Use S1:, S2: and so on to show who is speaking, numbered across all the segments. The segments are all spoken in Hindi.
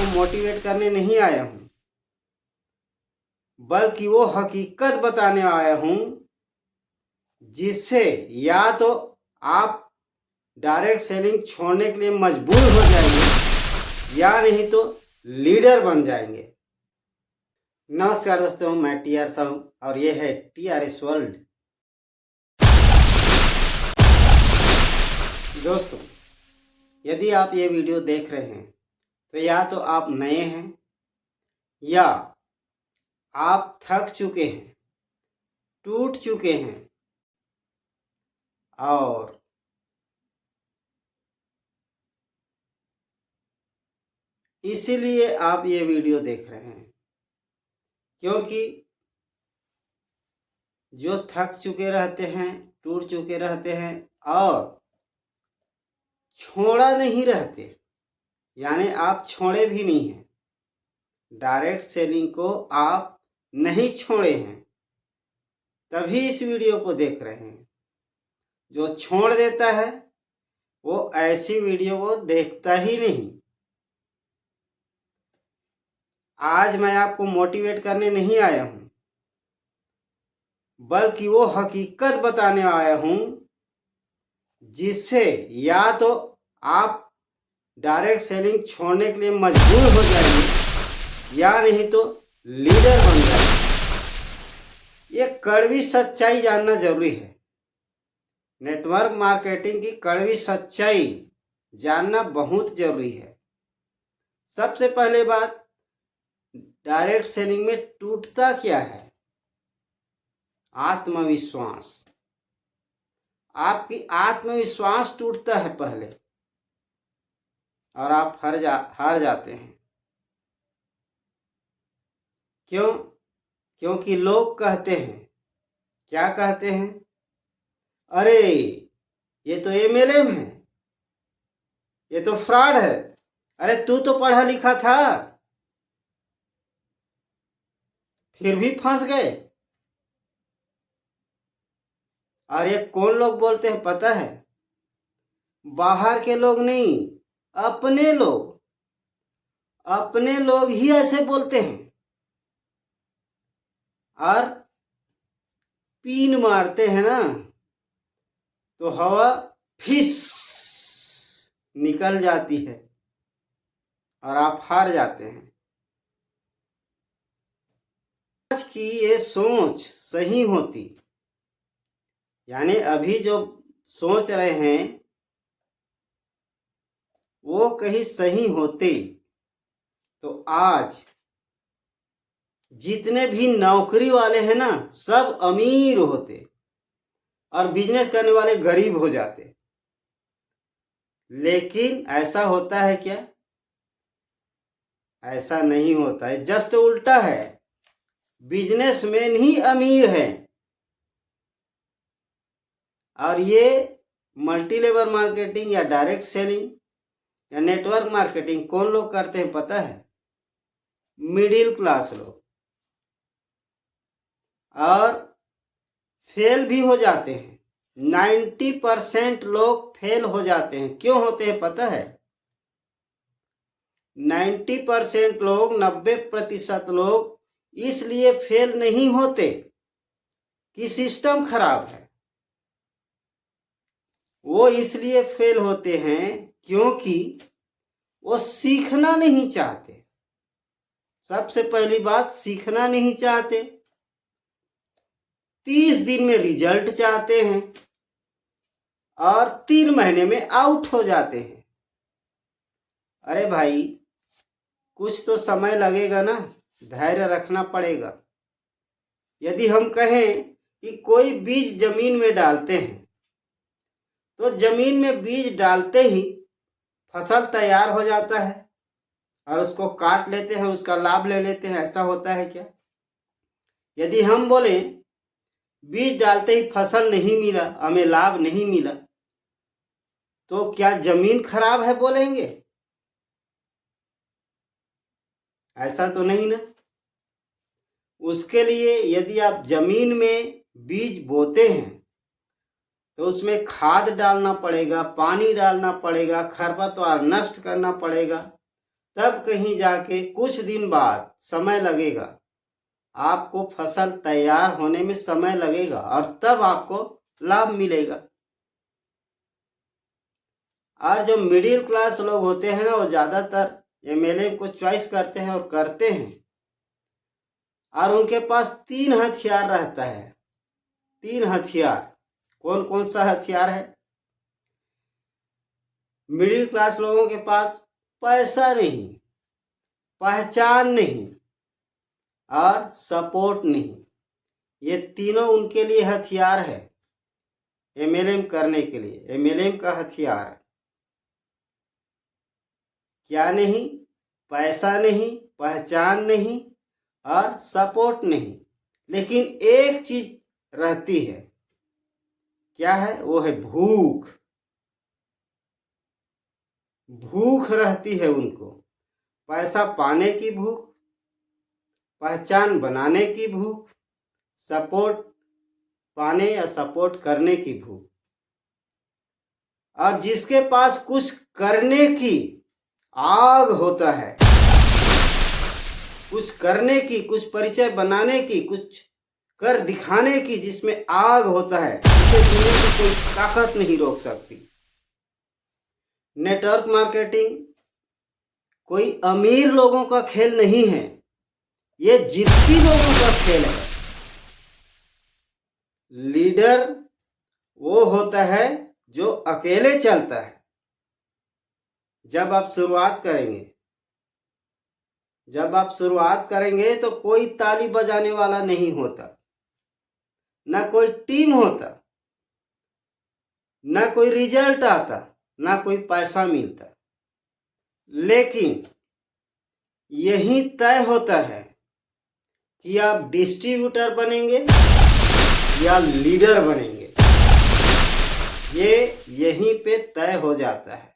S1: आपको मोटिवेट करने नहीं आया हूँ, बल्कि वो हकीकत बताने आया हूँ जिससे या तो आप डायरेक्ट सेलिंग छोड़ने के लिए मजबूर हो जाएंगे या नहीं तो लीडर बन जाएंगे। नमस्कार दोस्तों, मैं TR साहू और ये है TRS वर्ल्ड। दोस्तों, यदि आप ये वीडियो देख रहे हैं तो या तो आप नए हैं या आप थक चुके हैं, टूट चुके हैं और इसीलिए आप ये वीडियो देख रहे हैं, क्योंकि जो थक चुके रहते हैं, टूट चुके रहते हैं और छोड़ा नहीं रहते, यानी आप छोड़े भी नहीं हैं, डायरेक्ट सेलिंग को आप नहीं छोड़े हैं, तभी इस वीडियो को देख रहे हैं। जो छोड़ देता है वो ऐसी वीडियो को देखता ही नहीं। आज मैं आपको मोटिवेट करने नहीं आया हूं, बल्कि वो हकीकत बताने आया हूं जिससे या तो आप डायरेक्ट सेलिंग छोड़ने के लिए मजबूर हो जाएंगे या नहीं तो लीडर बन जाएंगे। ये कड़वी सच्चाई जानना जरूरी है। नेटवर्क मार्केटिंग की कड़वी सच्चाई जानना बहुत जरूरी है। सबसे पहले बात, डायरेक्ट सेलिंग में टूटता क्या है? आत्मविश्वास। आपकी आत्मविश्वास टूटता है पहले और आप हार जाते हैं। क्यों? क्योंकि लोग कहते हैं, क्या कहते हैं? अरे ये तो MLM है, ये तो फ्रॉड है, अरे तू तो पढ़ा लिखा था, फिर भी फंस गए। और ये कौन लोग बोलते हैं पता है? बाहर के लोग नहीं, अपने लोग ही ऐसे बोलते हैं और पीन मारते हैं ना तो हवा फिस निकल जाती है और आप हार जाते हैं। आज की ये सोच सही होती, यानी अभी जो सोच रहे हैं वो कहीं सही होते तो आज जितने भी नौकरी वाले हैं ना सब अमीर होते और बिजनेस करने वाले गरीब हो जाते। लेकिन ऐसा होता है क्या? ऐसा नहीं होता है, जस्ट उल्टा है। बिजनेसमैन ही अमीर है और ये मल्टी लेवल मार्केटिंग या डायरेक्ट सेलिंग या नेटवर्क मार्केटिंग कौन लोग करते हैं पता है? मिडिल क्लास लोग। और फेल भी हो जाते हैं। 90% लोग फेल हो जाते हैं। क्यों होते हैं पता है? 90% लोग, 90% लोग इसलिए फेल नहीं होते कि सिस्टम खराब है। वो इसलिए फेल होते हैं क्योंकि वो सीखना नहीं चाहते। सबसे पहली बात, सीखना नहीं चाहते। 30 दिन में रिजल्ट चाहते हैं और 3 महीने में आउट हो जाते हैं। अरे भाई, कुछ तो समय लगेगा ना, धैर्य रखना पड़ेगा। यदि हम कहें कि कोई बीज जमीन में डालते हैं तो जमीन में बीज डालते ही फसल तैयार हो जाता है और उसको काट लेते हैं, उसका लाभ ले लेते हैं। ऐसा होता है क्या? यदि हम बोले बीज डालते ही फसल नहीं मिला, हमें लाभ नहीं मिला, तो क्या जमीन खराब है बोलेंगे? ऐसा तो नहीं ना। उसके लिए यदि आप जमीन में बीज बोते हैं तो उसमें खाद डालना पड़ेगा, पानी डालना पड़ेगा, खरपतवार नष्ट करना पड़ेगा, तब कहीं जाके कुछ दिन बाद समय लगेगा, आपको फसल तैयार होने में समय लगेगा और तब आपको लाभ मिलेगा। और जो मिडिल क्लास लोग होते हैं ना, वो ज़्यादातर एमएलए को चॉइस करते हैं और करते हैं, और उनके पास 3 हथियार रहता है। 3 हथियार कौन कौन सा हथियार है? मिडिल क्लास लोगों के पास पैसा नहीं, पहचान नहीं और सपोर्ट नहीं। ये तीनों उनके लिए हथियार है एमएलएम करने के लिए। एमएलएम का हथियार क्या नहीं? पैसा नहीं, पहचान नहीं और सपोर्ट नहीं, लेकिन एक चीज रहती है। क्या है? वो है भूख। भूख रहती है उनको, पैसा पाने की भूख, पहचान बनाने की भूख, सपोर्ट पाने या सपोर्ट करने की भूख। और जिसके पास कुछ करने की आग होता है, कुछ करने की, कुछ परिचय बनाने की, कुछ कर दिखाने की जिसमें आग होता है, उसे दुनिया की कोई ताकत नहीं रोक सकती। नेटवर्क मार्केटिंग कोई अमीर लोगों का खेल नहीं है, ये जिद्दी लोगों का खेल है। लीडर वो होता है जो अकेले चलता है। जब आप शुरुआत करेंगे तो कोई ताली बजाने वाला नहीं होता, ना कोई टीम होता, ना कोई रिजल्ट आता, ना कोई पैसा मिलता। लेकिन यही तय होता है कि आप डिस्ट्रीब्यूटर बनेंगे या लीडर बनेंगे। ये यहीं पे तय हो जाता है।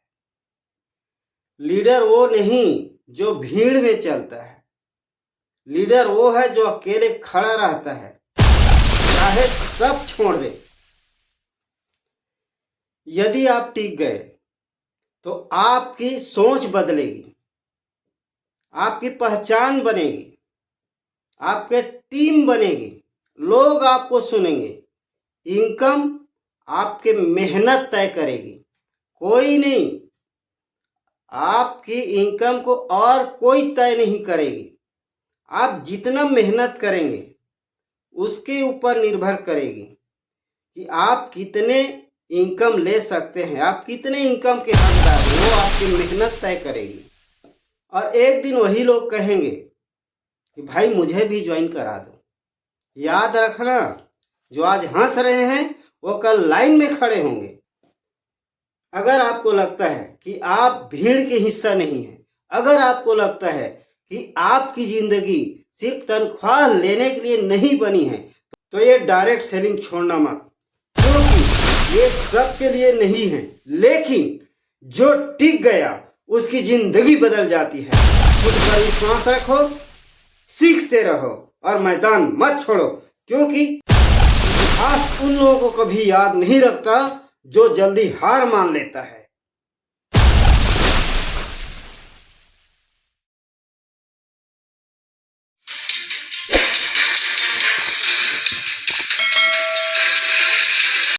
S1: लीडर वो नहीं जो भीड़ में चलता है, लीडर वो है जो अकेले खड़ा रहता है, चाहे सब छोड़ दे। यदि आप टिक गए तो आपकी सोच बदलेगी, आपकी पहचान बनेगी, आपके टीम बनेगी, लोग आपको सुनेंगे, इनकम आपके मेहनत तय करेगी, कोई नहीं। आपकी इनकम को और कोई तय नहीं करेगी। आप जितना मेहनत करेंगे उसके ऊपर निर्भर करेगी कि आप कितने इनकम ले सकते हैं, आप कितने इनकम के हकदार हैं, वो आपकी मेहनत तय करेगी। और एक दिन वही लोग कहेंगे कि भाई मुझे भी ज्वाइन करा दो। याद रखना, जो आज हंस रहे हैं वो कल लाइन में खड़े होंगे। अगर आपको लगता है कि आप भीड़ के हिस्सा नहीं हैं, अगर आपको लगता है कि आपकी जिंदगी सिर्फ तनख्वाह लेने के लिए नहीं बनी है, तो ये डायरेक्ट सेलिंग छोड़ना मत, क्योंकि ये सबके लिए नहीं है। लेकिन जो टिक गया उसकी जिंदगी बदल जाती है। खुद पर विश्वास रखो, सीखते रहो और मैदान मत छोड़ो, क्योंकि इतिहास उन लोगों को कभी याद नहीं रखता जो जल्दी हार मान लेता है।